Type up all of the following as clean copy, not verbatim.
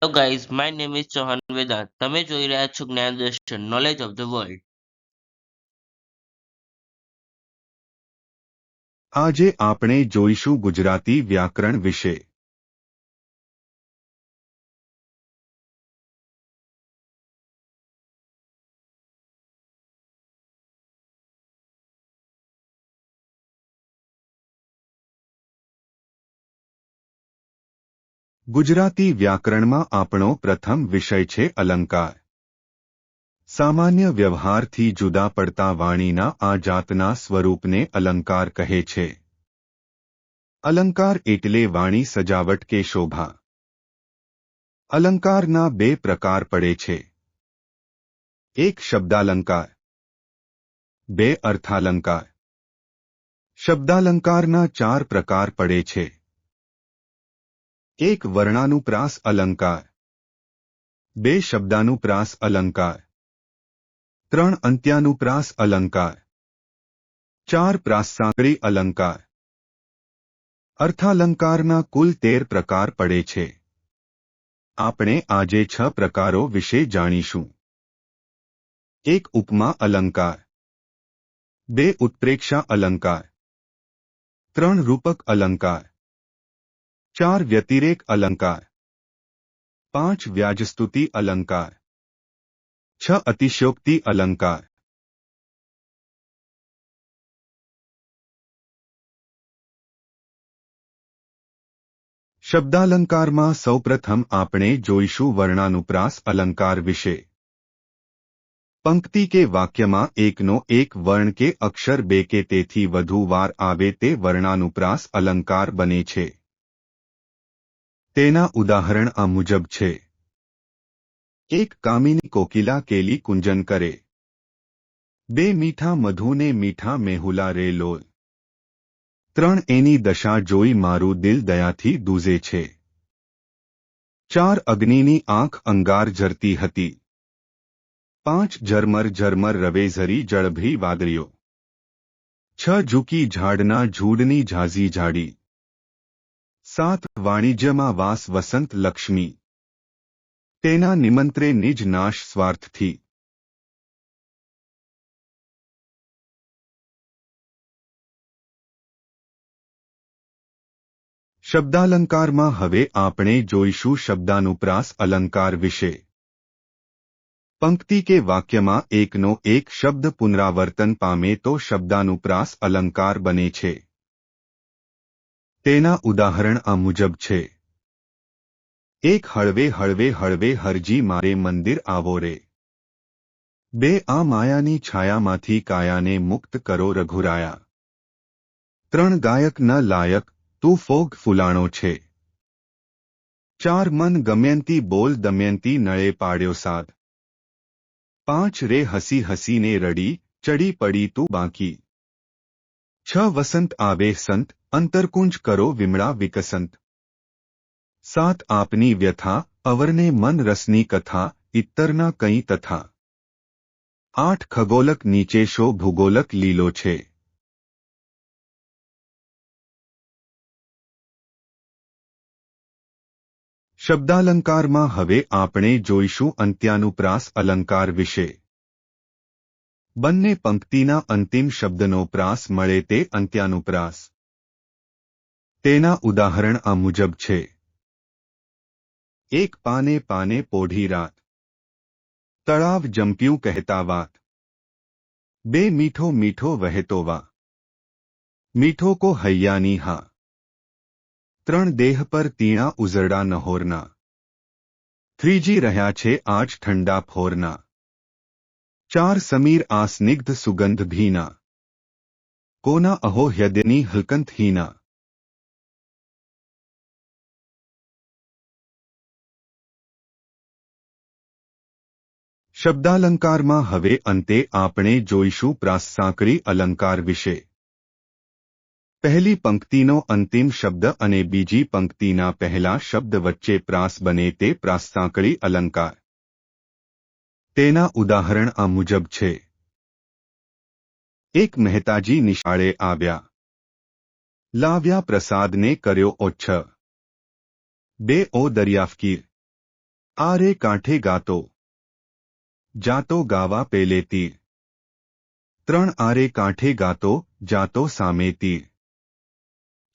Hello guys, my name is Chauhan Vedant. તમે જોઈ રહ્યા છો જ્ઞાન દર્શન, નોલેજ ઓફ ધ વર્લ્ડ. આજે આપણે જોઈશું ગુજરાતી વ્યાકરણ વિશે. ગુજરાતી વ્યાકરણમાં આપણો પ્રથમ વિષય છે અલંકાર. સામાન્ય વ્યવહારથી જુદા પડતા વાણીના આ જાતના સ્વરૂપને અલંકાર કહે છે. અલંકાર એટલે વાણી સજાવટ કે શોભા. અલંકારના બે પ્રકાર પડે છે. એક શબ્દાલંકાર, બે અર્થાલંકાર. શબ્દાલંકારના ચાર પ્રકાર પડે છે. એક વર્ણાનુપ્રાસ અલંકાર, બે શબ્દાનુપ્રાસ અલંકાર, ત્રણ અંત્યાનુપ્રાસ અલંકાર, ચાર પ્રાસસાંકળી અલંકાર. અર્થાલંકારના કુલ 13 પ્રકાર પડે છે. આપણે આજે 6 પ્રકારો વિશે જાણીશું. એક ઉપમા અલંકાર, બે ઉત્પ્રેક્ષા અલંકાર, ત્રણ રૂપક અલંકાર, ચાર વ્યતિરેક અલંકાર, પાંચ વ્યાજસ્તુતિ અલંકાર, છ અતિશયોક્તિ અલંકાર. શબ્દાલંકારમાં સૌપ્રથમ આપણે જોઈશું વર્ણાનુપ્રાસ અલંકાર વિશે. પંક્તિ કે વાક્યમાં એકનો એક વર્ણ કે અક્ષર બે કે તેથી વધુ વાર આવે તે વર્ણાનુપ્રાસ અલંકાર બને છે. તેના ઉદાહરણ આ મુજબ છે. એક કામિની કોકિલા કેલી કુંજન કરે, બે મીઠા મધુને મીઠા મેહુલા રે લોલ, ત્રણ એની દશા જોઈ મારું દિલ દયાથી દૂઝે છે, ચાર અગ્નિની આંખ અંગાર ઝરતી હતી, પાંચ ઝરમર ઝરમર રવે ઝરી જળભરી વાદળીઓ, છ ઝૂકી ઝાડના ઝૂડની ઝાઝી ઝાડી, સાત વાણિજ્યમાં વાસ વસંત લક્ષ્મી, તેના નિમંત્રે નિજ નાશ સ્વાર્થથી. શબ્દાલંકારમાં હવે આપણે જોઈશું શબ્દાનુપ્રાસ અલંકાર વિશે. પંક્તિ કે વાક્યમાં એકનો એક શબ્દ પુનરાવર્તન પામે તો શબ્દાનુપ્રાસ અલંકાર બને છે. તેના ઉદાહરણ આ મુજબ છે. એક હળવે હળવે હળવે હરજી મારે મંદિર આવો રે, બે આ માયાની છાયામાંથી કાયાને મુક્ત કરો રઘુરાયા, ત્રણ ગાયક ન લાયક તું ફોગ ફૂલાણો છે, ચાર મન ગમ્યંતી બોલ દમયંતી નળે પાડ્યો સાદ, પાંચ રે હસી હસીને રડી ચડી પડી તું બાકી, છ વસંત આવે સંત અંતરકુંજ કરો વિમળા વિકસંત, સાત આપની વ્યથા અવરને મન રસની કથા ઇત્તરના કંઈ તથા, આઠ ખગોલક નીચે શો ભૂગોલક લીલો છે. શબ્દાલંકારમાં હવે આપણે જોઈશું અંત્યાનુપ્રાસ અલંકાર વિશે. બંને પંક્તિના અંતિમ શબ્દનો પ્રાસ મળે તે અંત્યાનુપ્રાસ. તેના ઉદાહરણ આ મુજબ છે. એક પાને પાને પોઢી રાત, તળાવ જંપ્યું કહેતા વાત, બે મીઠો મીઠો વહેતો વા, મીઠો કો હૈયાની હા, ત્રણ દેહ પર તીણા ઉઝરડા નહોરના, ત્રીજી રહ્યા છે આજ ઠંડા ફોરના, ચાર સમીર આ સ્નિગ્ધ સુગંધ ભીના, કોના અહો હ્યદની હલકંત હીના. શબ્દાલંકારમાં હવે અંતે આપણે જોઈશું પ્રાસસાંકળી અલંકાર વિશે. પહેલી પંક્તિનો અંતિમ શબ્દ અને બીજી પંક્તિના પહેલા શબ્દ વચ્ચે પ્રાસ બને તે પ્રાસસાંકળી અલંકાર. તેના ઉદાહરણ આ મુજબ છે. એક મહેતાજી નિશાળે આવ્યા, લાવ્યા પ્રસાદને કર્યો ઓછ, બે ઓ દરિયાફકીર, આરે કાંઠે ગાતો જાતો ગાવા પેલે તીર 3 આરે કાંઠે ગાતો જાતો સામે તીર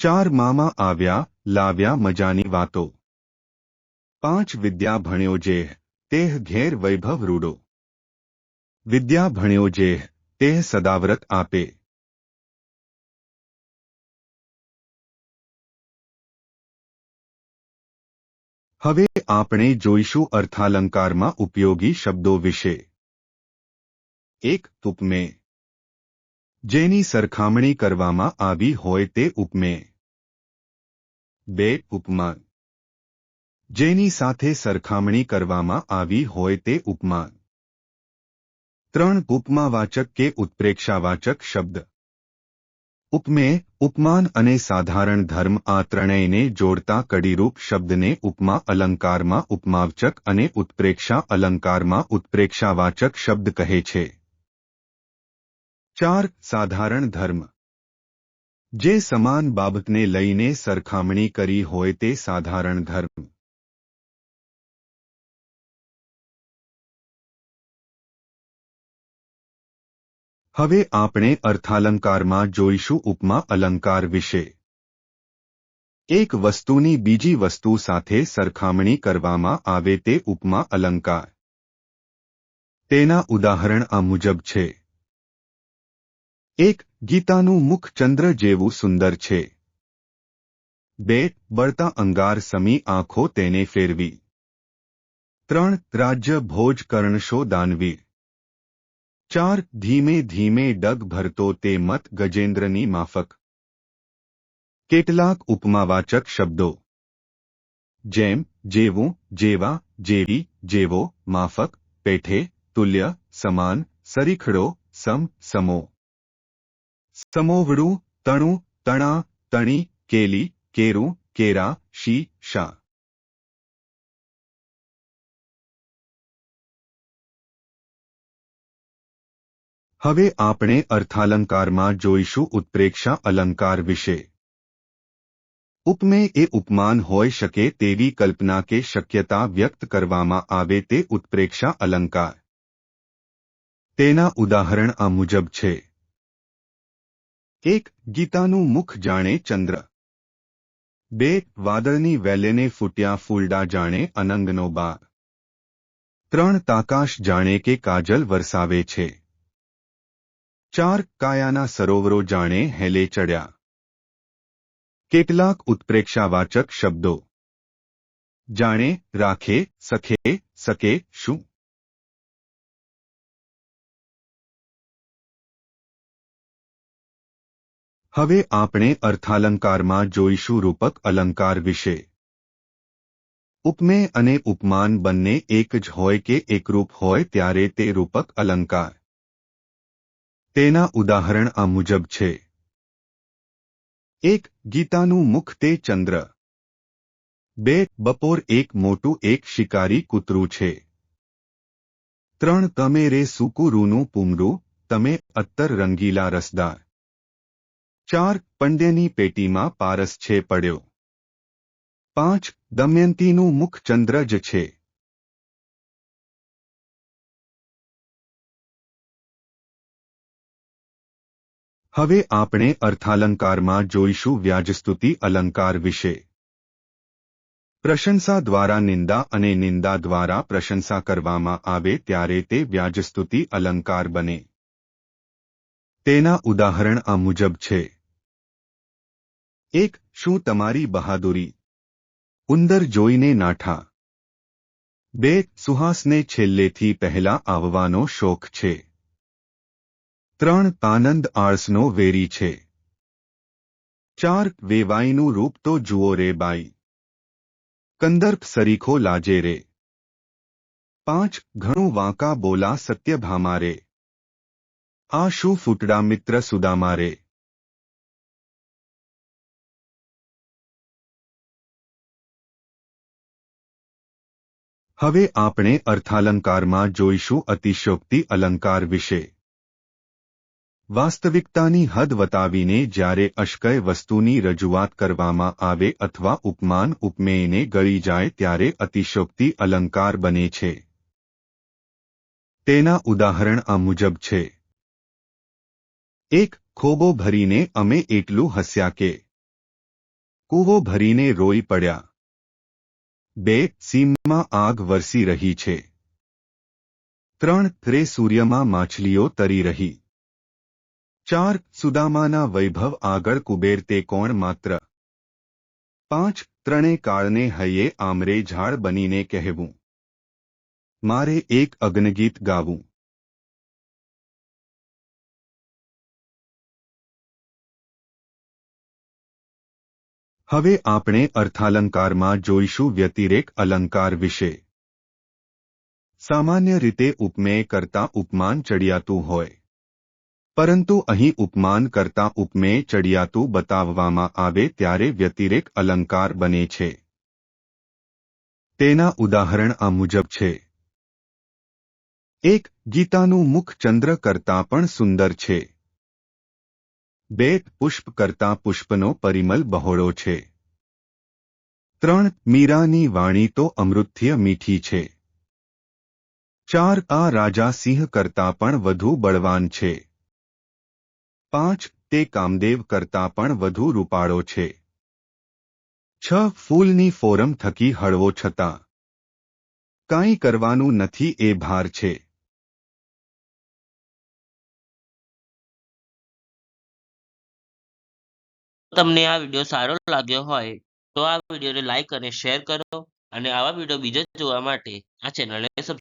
4 મામા આવ્યા લાવ્યા મજાની વાતો 5 વિદ્યા ભણ્યો જેહ તેહ ઘેર વૈભવ રૂડો વિદ્યા ભણ્યો જેહ તેહ સદાવ્રત આપે હવે આપણે જોઈશું અર્થાલંકારમાં ઉપયોગી શબ્દો વિશે 1 ઉપમેય જેની સરખામણી કરવામાં આવી હોય તે ઉપમેય 2 ઉપમાન જેની સાથે સરખામણી કરવામાં આવી હોય તે ઉપમાન 3 ઉપમાવાચક કે ઉત્પ્રેક્ષાવાચક શબ્દ ઉપમેય ઉપમાન અને સાધારણ ધર્મ આ ત્રણેયને જોડતા કડીરૂપ શબ્દને ઉપમા અલંકારમાં ઉપમાવાચક અને ઉત્પ્રેક્ષા અલંકારમાં ઉત્પ્રેક્ષાવાચક શબ્દ કહે છે 4 સાધારણ ધર્મ જે સમાન બાબતને લઈને સરખામણી કરી હોય તે સાધારણ ધર્મ હવે આપણે અર્થાલંકારમાં જોઈશું ઉપમા અલંકાર વિશે એક વસ્તુની બીજી વસ્તુ સાથે સરખામણી કરવામાં આવે તે ઉપમા અલંકાર તેના ઉદાહરણ આ મુજબ છે 1 ગીતાનું મુખ ચંદ્ર જેવું સુંદર છે 2 બળતા અંગાર સમી આંખો તેને ફેરવી 3 રાજ્ય ભોજ કર્ણશો દાનવીર 4 ધીમે ધીમે ડગ ભરતો તે મત ગજેન્દ્રની માફક કેટલાક ઉપમાવાચક શબ્દો જેમ જેવું જેવા જેવી જેવો માફક પેઠે તુલ્ય સમાન સરીખડો સમ સમો સમોવડું તણું તણા તણી કેલી કેરું કેરા શી શા હવે આપણે અર્થાલંકારમાં જોઈશું ઉત્પ્રેક્ષા અલંકાર વિશે ઉપમેય એ ઉપમાન હોઈ શકે તેવી કલ્પના કે શક્યતા વ્યક્ત કરવામાં આવે તે ઉત્પ્રેક્ષા અલંકાર તેના ઉદાહરણ આ મુજબ છે 1 ગીતાનું મુખ જાણે ચંદ્ર 2 વાદળની વેલેને ફૂટ્યા ફૂલડા જાણે અનંગનો બાર 3 તાકાશ જાણે કે કાજલ વરસાવે છે 4 કાયાના સરોવરો જાણે હેલે ચડ્યા કેટલાક ઉત્પ્રેક્ષાવાચક શબ્દો જાણે રાખે સખે સકે શું હવે આપણે અર્થાલંકારમાં જોઈશું રૂપક અલંકાર વિશે ઉપમેય અને ઉપમાન બંને એક જ હોય કે એકરૂપ હોય ત્યારે તે રૂપક અલંકાર તેના ઉદાહરણ આ મુજબ છે 1 ગીતાનું મુખ તે ચંદ્ર 2 બપોર એક મોટું એક શિકારી કૂતરું છે 3 તમે રે સુકુરૂનું પૂમરું તમે અત્તર રંગીલા રસદાર 4 પંડ્યની પેટીમાં પારસ છે પડ્યો 5 દમયંતીનું મુખ ચંદ્ર જ છે હવે આપણે અર્થાલંકારમાં જોઈશું વ્યાજસ્તુતિ અલંકાર વિશે પ્રશંસા દ્વારા નિંદા અને નિંદા દ્વારા પ્રશંસા કરવામાં આવે ત્યારે તે વ્યાજસ્તુતિ અલંકાર બને તેના ઉદાહરણ આ મુજબ છે 1 શું તમારી બહાદુરી ઉંદર જોઈને નાઠા 2 સુહાસને છેલ્લેથી પહેલા આવવાનો શોખ છે 3 આનંદ આળસનો વેરી છે 4 વેવાઈનું રૂપ તો જુઓ રે બાઈ કંદર્પ સરીખો લાજે રે 5 ઘણું વાંકા બોલા સત્યભામા રે આ શું ફૂટડા મિત્ર સુદામા રે હવે આપણે અર્થાલંકારમાં જોઈશું અતિશયોક્તિ અલંકાર વિશે વાસ્તવિકતાની હદ વટાવીને જ્યારે અશક્ય વસ્તુની રજૂઆત કરવામાં આવે અથવા ઉપમાન ઉપમેયને ગળી જાય ત્યારે અતિશયોક્તિ અલંકાર બને છે. તેના ઉદાહરણ આ મુજબ છે. 1. ખોબો ભરીને અમે એટલું હસ્યા કે કૂવો ભરીને રોઈ પડ્યા. 2. સીમમાં આગ વરસી રહી છે. 3. રે સૂર્યમાં માછલીઓ તરી રહી. 4. સુદામાના વૈભવ આગળ કુબેર તે કોણ માત્ર. 5. ત્રણે કાળને હૈયે આમરે ઝાડ બનીને કહેવું. મારે એક અગ્નગીત ગાવું. હવે આપણે અર્થાલંકારમાં જોઈશું વ્યતિરેક અલંકાર વિશે. સામાન્ય રીતે ઉપમેય કરતાં ઉપમાન ચડિયાતું હોય. પરંતુ અહીં ઉપમાન કરતાં ઉપમેય ચડિયાતું બતાવવામાં આવે ત્યારે વ્યતિરેક અલંકાર બને છે. તેના ઉદાહરણ આ મુજબ છે. 1. ગીતાનું મુખ ચંદ્ર કરતાં પણ સુંદર છે. 2. પુષ્પ કરતાં પુષ્પનો પરિમલ બહોળો છે. 3. મીરાની વાણી તો અમૃતથી મીઠી છે. 4. આ રાજા સિંહ કરતાં પણ વધુ બળવાન છે. 5. તે કામદેવ કરતાં પણ વધુ રૂપાળો છે. 6. ફૂલની ફોરમ થકી હળવો છતાં કાંઈ કરવાનું નથી એ ભાર છે. તમને આ વિડીયો સારો લાગ્યો હોય તો આ વિડીયોને લાઈક અને શેર કરો અને આવા વિડીયો બીજા જોવા માટે આ ચેનલને સબસ્ક્રાઇબ